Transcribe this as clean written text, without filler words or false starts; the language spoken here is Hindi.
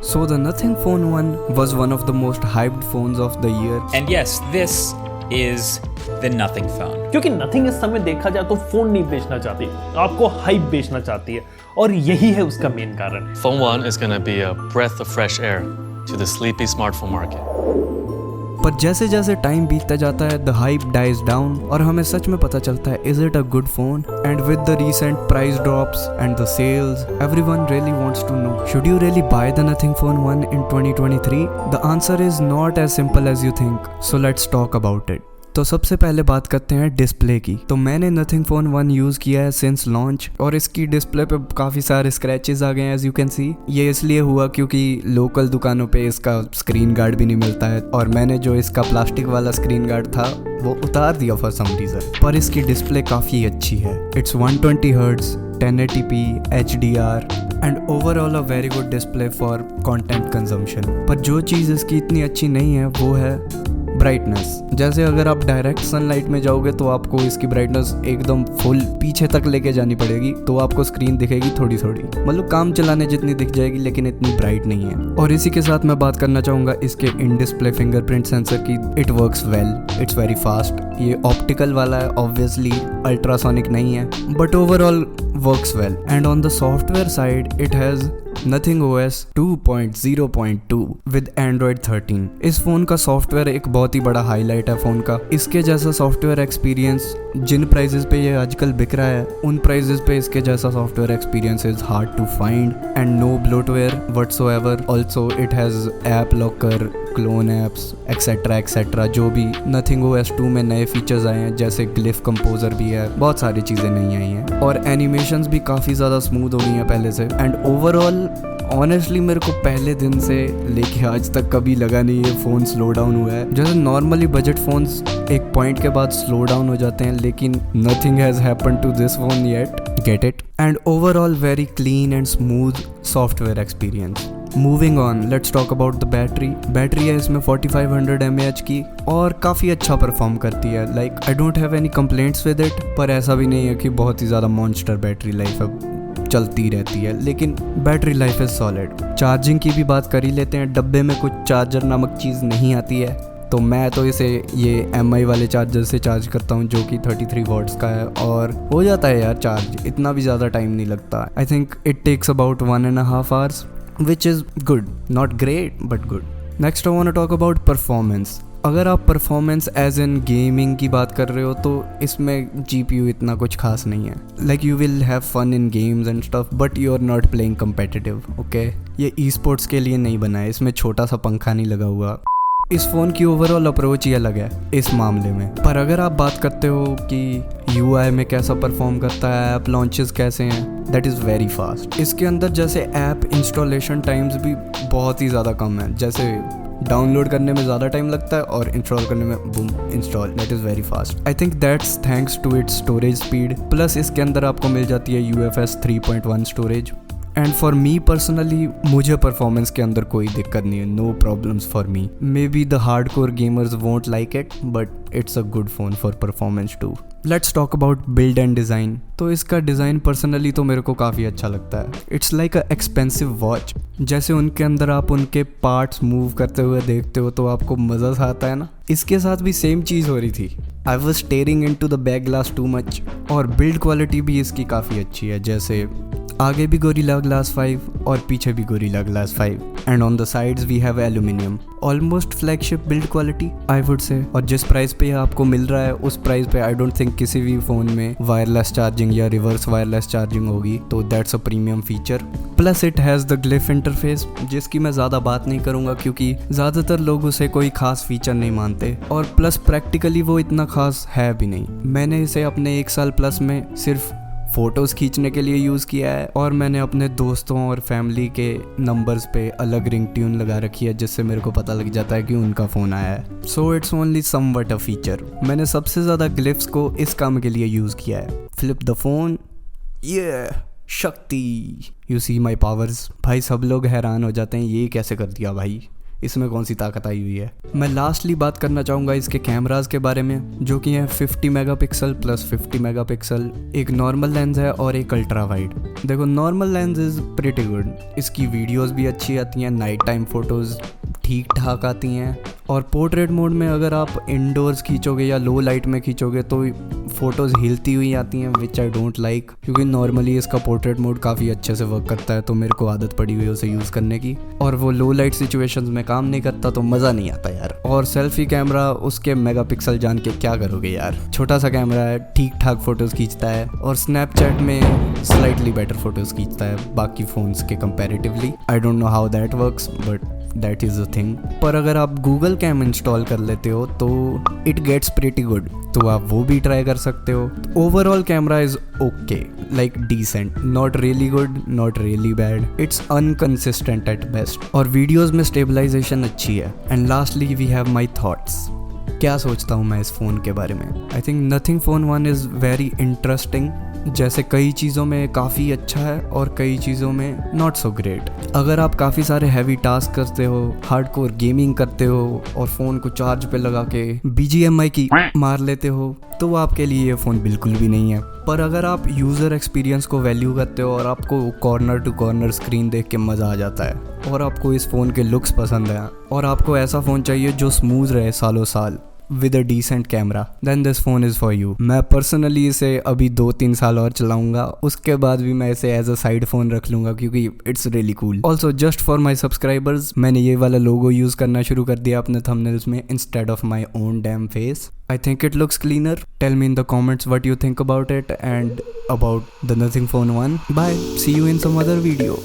So the Nothing Phone 1 was one of the most hyped phones of the year. And yes, this is the Nothing phone. क्योंकि नथिंग इस समय देखा जाए तो फोन नहीं बेचना चाहती, आपको हाइप बेचना चाहती है, और यही है उसका मेन कारण। Phone 1 is going to be a breath of fresh air to the sleepy smartphone market. पर जैसे जैसे टाइम बीतता जाता है द हाइप डाइज डाउन और हमें सच में पता चलता है is it a good phone. And with the recent price drops and the sales everyone really wants to know should you really buy the Nothing phone 1 in 2023? The answer is not as simple as you think, so let's talk about it. तो सबसे पहले बात करते हैं डिस्प्ले की। तो मैंने नथिंग फोन 1 यूज़ किया है सिंस लॉन्च और इसकी डिस्प्ले पे काफ़ी सारे स्क्रैचेस आ गए हैं एज यू कैन सी। ये इसलिए हुआ क्योंकि लोकल दुकानों पे इसका स्क्रीन गार्ड भी नहीं मिलता है और मैंने जो इसका प्लास्टिक वाला स्क्रीन गार्ड था वो उतार दिया फॉर सम रीज़न। पर इसकी डिस्प्ले काफ़ी अच्छी है। It's 120 hertz 1080p HDR and overall a very good display for content consumption. पर जो चीज़ इसकी इतनी अच्छी नहीं है वो है ब्राइटनेस। जैसे अगर आप डायरेक्ट सनलाइट में जाओगे तो आपको इसकी ब्राइटनेस एकदम फुल पीछे तक लेके जानी पड़ेगी तो आपको स्क्रीन दिखेगी थोड़ी थोड़ी, मतलब काम चलाने जितनी दिख जाएगी लेकिन इतनी ब्राइट नहीं है। और इसी के साथ मैं बात करना चाहूँगा इसके इन डिस्प्ले फिंगरप्रिंट सेंसर की। It works well, it's very fast. ये ऑप्टिकल वाला है, ऑब्वियसली अल्ट्रासोनिक नहीं है, but overall works well. And on the software side it has Nothing OS 2.0.2 with Android 13। इस फोन का सॉफ्टवेयर एक बहुत ही बड़ा हाईलाइट है फोन का। इसके जैसा सॉफ्टवेयर एक्सपीरियंस जिन प्राइजेस पे ये आजकल बिक रहा है उन प्राइजेस पे इसके जैसा software experience is hard to find and no bloatware whatsoever. Also it has app locker, clone apps etcetera etcetera. जो भी Nothing OS 2 में नए फीचर्स आए हैं जैसे ग्लिफ कंपोजर भी है, बहुत सारी चीज़ें नहीं आई हैं और एनिमेशंस भी काफ़ी ज़्यादा स्मूथ हो गई हैं पहले से। एंड ओवरऑल ऑनेस्टली मेरे को पहले दिन से लेके आज तक कभी लगा नहीं ये फ़ोन स्लो डाउन हुआ है। जैसे नॉर्मली बजट फ़ोन्स एक पॉइंट के बाद स्लो डाउन हो जाते हैं लेकिन nothing has happened to this phone yet, get it. And overall very clean and smooth software experience. Moving on, let's talk about the battery है इसमें 4500 mAh की और काफ़ी अच्छा परफॉर्म करती है। Like I don't have any complaints with it, पर ऐसा भी नहीं है कि बहुत ही ज़्यादा मॉन्स्टर बैटरी लाइफ है, चलती रहती है, लेकिन battery life is solid. Charging की भी बात कर ही लेते हैं। डब्बे में कुछ चार्जर नामक चीज़ नहीं आती है तो मैं तो इसे ये MI वाले चार्जर से चार्ज करता हूँ जो कि 33 वॉट्स का है और हो जाता है यार चार्ज, इतना भी ज़्यादा टाइम नहीं लगता। I think it takes about 1.5 hours which is good, not great but good. Next I want to talk about performance. अगर आप परफॉर्मेंस एज इन गेमिंग की बात कर रहे हो तो इसमें GPU इतना कुछ खास नहीं है। Like you will have fun in games and stuff but you are not playing competitive, okay. ये ई स्पोर्ट्स के लिए नहीं बना है, इसमें छोटा सा पंखा नहीं लगा हुआ। इस फ़ोन की ओवरऑल अप्रोच ही अलग है इस मामले में। पर अगर आप बात करते हो कि UI में कैसा परफॉर्म करता है, ऐप लॉन्चेस कैसे हैं, दैट इज़ वेरी फास्ट। इसके अंदर जैसे ऐप इंस्टॉलेशन टाइम्स भी बहुत ही ज़्यादा कम है। जैसे डाउनलोड करने में ज़्यादा टाइम लगता है और इंस्टॉल करने में boom install, that is very fast. I think that's thanks to its storage speed. Plus इसके अंदर आपको मिल जाती है UFS 3.1 storage. And for me personally मुझे परफॉर्मेंस के अंदर कोई दिक्कत नहीं है, no problems for me. Maybe the hardcore gamers won't like it but it's a good phone for performance too. Let's talk about build and design. तो इसका डिज़ाइन पर्सनली तो मेरे को काफ़ी अच्छा लगता है। It's like a expensive watch. जैसे उनके अंदर आप उनके पार्ट्स मूव करते हुए देखते हो तो आपको मज़ा सा आता है ना, इसके साथ भी सेम चीज़ हो रही थी। I was staring into the back glass too much. और बिल्ड क्वालिटी भी इसकी काफ़ी अच्छी है, जैसे आगे भी गोरिल्ला ग्लास 5 और पीछे भी Gorilla glass 5 and on the sides we have aluminium. Almost flagship build quality I would say. और जिस प्राइस पे आपको मिल रहा है उस प्राइस पे आई डोंट थिंक किसी भी फ़ोन में वायरलेस चार्जिंग या रिवर्स वायरलेस चार्जिंग होगी, तो that's a premium feature. Plus it has the glyph interface जिसकी मैं ज़्यादा बात नहीं करूँगा क्योंकि ज़्यादातर लोग उसे कोई खास फीचर नहीं मानते और प्लस प्रैक्टिकली वो इतना खास है भी नहीं। मैंने इसे अपने 1 साल प्लस में सिर्फ फ़ोटोज़ खींचने के लिए यूज़ किया है और मैंने अपने दोस्तों और फैमिली के नंबर्स पे अलग रिंग ट्यून लगा रखी है जिससे मेरे को पता लग जाता है कि उनका फ़ोन आया है। So it's only somewhat a feature. मैंने सबसे ज़्यादा ग्लिफ्स को इस काम के लिए यूज़ किया है। फ्लिप द फ़ोन, ये शक्ति, यू सी माई पावर्स। भाई सब लोग हैरान हो जाते हैं ये कैसे कर दिया भाई, इसमें कौन सी ताकत आई हुई है। मैं लास्टली बात करना चाहूँगा इसके कैमरास के बारे में, जो कि हैं 50 मेगापिक्सल प्लस 50 मेगापिक्सल, एक नॉर्मल लेंस है और एक अल्ट्रा वाइड। देखो normal lens is pretty good, इसकी वीडियोस भी अच्छी आती हैं, नाइट टाइम फोटोज़ ठीक ठाक आती हैं, और पोर्ट्रेट मोड में अगर आप इंडोर्स खींचोगे या लो लाइट में खींचोगे तो फ़ोटोज़ हिलती हुई आती हैं, विच आई डोंट लाइक, क्योंकि नॉर्मली इसका पोर्ट्रेट मोड काफ़ी अच्छे से वर्क करता है, तो मेरे को आदत पड़ी हुई है उसे यूज़ करने की, और वो लो लाइट सिचुएशंस में काम नहीं करता तो मज़ा नहीं आता यार। और सेल्फी कैमरा, उसके मेगापिक्सल जान के क्या करोगे यार, छोटा सा कैमरा है, ठीक ठाक फ़ोटोज़ खींचता है, और स्नैपचैट में स्लाइटली बेटर फ़ोटोज़ खींचता है बाकी फ़ोन्स के comparatively. I don't know how that works but that is a thing. पर अगर आप गूगल कैम इंस्टॉल कर लेते हो तो इट गेट्स प्रीटी गुड, तो आप वो भी ट्राई कर सकते हो। Overall camera is okay, like decent, not really good, not really bad, it's inconsistent at best, और वीडियोज़ में स्टेबलाइजेशन अच्छी है। And lastly we have my thoughts, क्या सोचता हूँ मैं इस फ़ोन के बारे में। I think Nothing phone 1 is very interesting, जैसे कई चीज़ों में काफ़ी अच्छा है और कई चीज़ों में नॉट सो ग्रेट। अगर आप काफ़ी सारे हैवी टास्क करते हो, हार्डकोर गेमिंग करते हो और फ़ोन को चार्ज पे लगा के BGMI की मार लेते हो तो आपके लिए ये फ़ोन बिल्कुल भी नहीं है। पर अगर आप यूज़र एक्सपीरियंस को वैल्यू करते हो और आपको कॉर्नर टू कॉर्नर स्क्रीन देख के मज़ा आ जाता है और आपको इस फ़ोन के लुक्स पसंद है और आपको ऐसा फ़ोन चाहिए जो स्मूथ रहे सालों साल with a decent camera, then this phone is for you. मैं पर्सनली इसे अभी 2-3 साल और चलाऊंगा, उसके बाद भी मैं इसे एज अ साइड फ़ोन रख लूँगा क्योंकि it's really cool. Also just for my subscribers मैंने ये वाला लोगो यूज़ करना शुरू कर दिया अपने थंबनेल्स में instead of my own dam face. I think it looks cleaner. Tell me in the comments what you think about it and about the Nothing Phone 1. Bye. See you in some other video.